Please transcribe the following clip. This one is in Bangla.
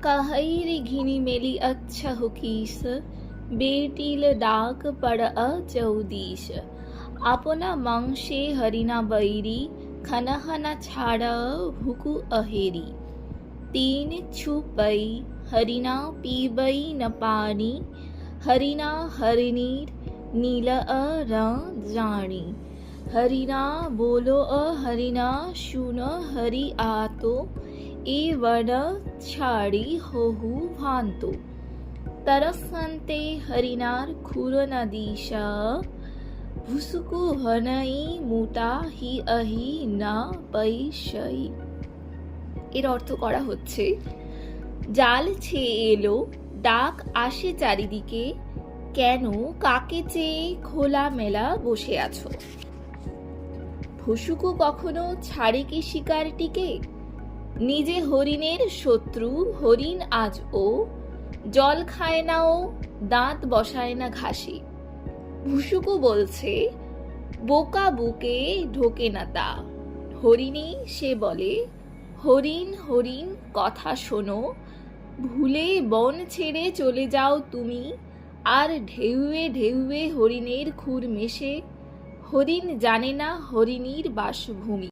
काहैर घिनी मेली अच्छा हुकीस बेटिल डाक पड़ चौदीस अपना मांसे हरिना बैरी खाना खाना छाड़ा भुकु अहेरी तीन छुपई हरिना पीबई न पानी हरिना हरिनीर नील जानी हरिना बोलो हरिना सुन हरि आतो ए वन छाड़ी होहु भांतो तरसंते हरिनार खुर नदीशा भुसुकु हनई मुटा हि अहि ना पैशई। এর অর্থ করা হচ্ছে, জাল ছেয়ে এলো, ডাক আসে চারিদিকে, কেন কাকে চেয়ে খোলা মেলা বসে আছো? ভুসুকু কখনো ছাড়ে কি শিকারটিকে? নিজে হরিণের শত্রু হরিণ আজ ও, জল খায় না ও, দাঁত বসায় না ঘাসে। ভুসুকু বলছে, বোকা বুকে ঢোকে না তা। হরিণী সে বলে, হরিণ হরিণ কথা শোনো, ভুলে বন ছেড়ে চলে যাও তুমি, আর ঢেউয়ে ঢেউয়ে হরিণের খুর মেশে। হরিণ জানে না হরিণীর বাসভূমি।